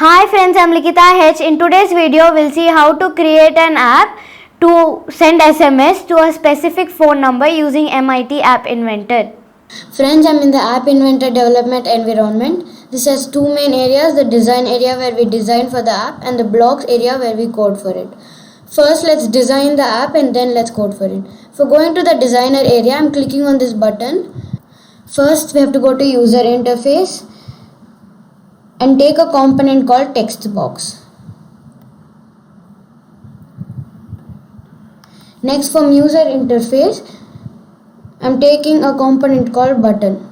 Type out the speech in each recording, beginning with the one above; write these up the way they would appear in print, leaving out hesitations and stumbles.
Hi friends, I'm Likita H. In today's video, we'll see how to create an app to send SMS to a specific phone number using MIT App Inventor. Friends, I'm in the App Inventor development environment. This has two main areas, the design area where we design for the app and the blocks area where we code for it. First, let's design the app and then let's code for it. For going to the designer area, I'm clicking on this button. First, we have to go to user interface and take a component called text box. Next, from user interface, I'm taking a component called button.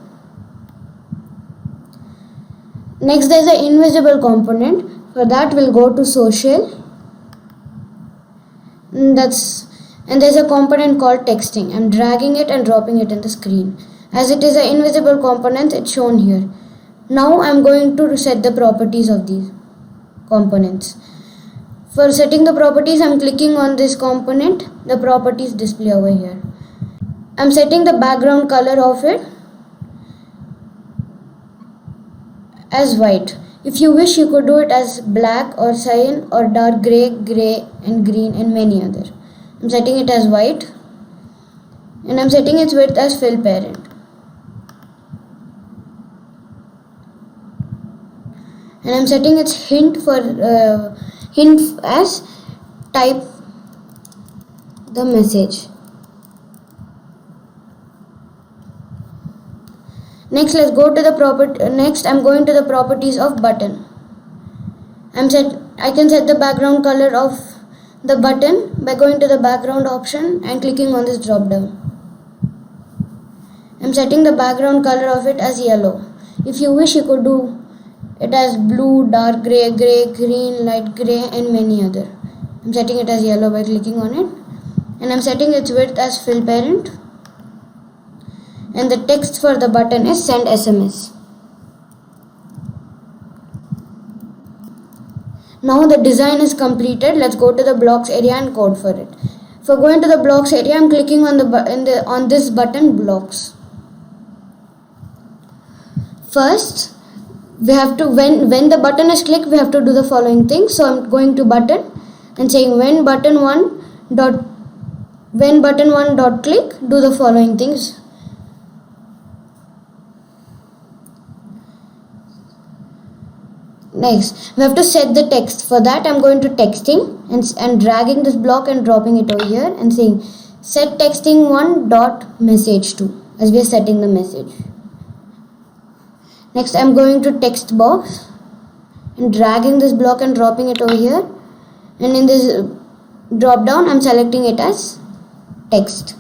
Next, there's an invisible component. For that, we'll go to social. And there's a component called texting. I'm dragging it and dropping it in the screen. As it is an invisible component, it's shown here. Now I'm going to set the properties of these components. For setting the properties, I'm clicking on this component. The properties display over here. I'm setting the background color of it as white. If you wish, you could do it as black or cyan or dark gray, gray and green and many other. I'm setting it as white and I'm setting its width as fill parent. And I'm setting its hint as type the message. Next, let's go to the Next, I'm going to the properties of button. I can set the background color of the button by going to the background option and clicking on this drop down. I'm setting the background color of it as yellow. If you wish, you could do it as blue, dark gray, gray, green, light gray and many other. I'm setting it as yellow by clicking on it and I'm setting its width as fill parent and the text for the button is send SMS. Now the design is completed. Let's go to the blocks area and code for it. For going to the blocks area, I'm clicking on this button blocks. First, we have to when the button is clicked, we have to do the following things. So I'm going to button and saying when button one dot click, do the following things. Next, we have to set the text. For that, I'm going to texting and dragging this block and dropping it over here and saying set texting one dot message to, as we are setting the message. Next, I'm going to text box and dragging this block and dropping it over here. And in this drop down, I'm selecting it as text.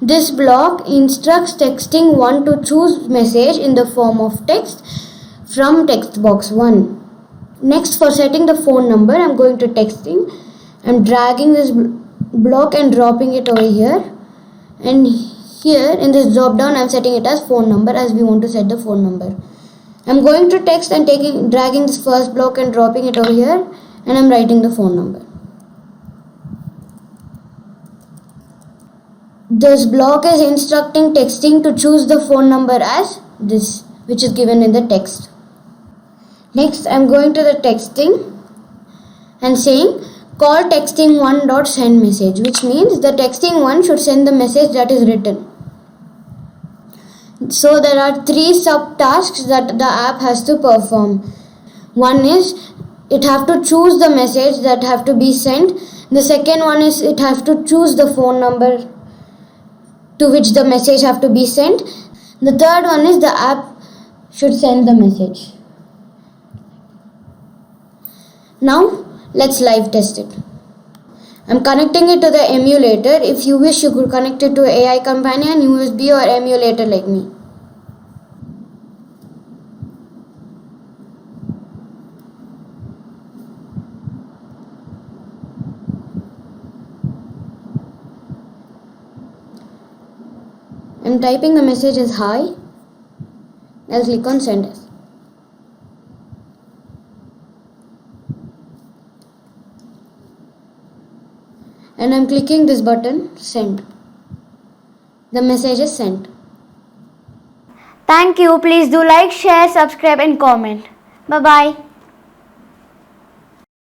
This block instructs texting one to choose message in the form of text from text box 1. Next, for setting the phone number, I'm going to texting. I'm dragging this block and dropping it over here. And here in this drop down, I'm setting it as phone number as we want to set the phone number. I'm going to text and dragging this first block and dropping it over here and I'm writing the phone number. This block is instructing texting to choose the phone number as this, which is given in the text. Next, I'm going to the texting and saying call texting one dot send message, which means the texting one should send the message that is written. So there are 3 subtasks that the app has to perform. One is it have to choose the message that have to be sent. The second one is it have to choose the phone number to which the message have to be sent. The third one is the app should send the message. Now let's live test it. I'm connecting it to the emulator. If you wish, you could connect it to AI Companion, USB or emulator like me. I'm typing the message as hi. I'll click on send as. And I'm clicking this button send. The message is sent. Thank you. Please do like, share, subscribe and comment. Bye bye.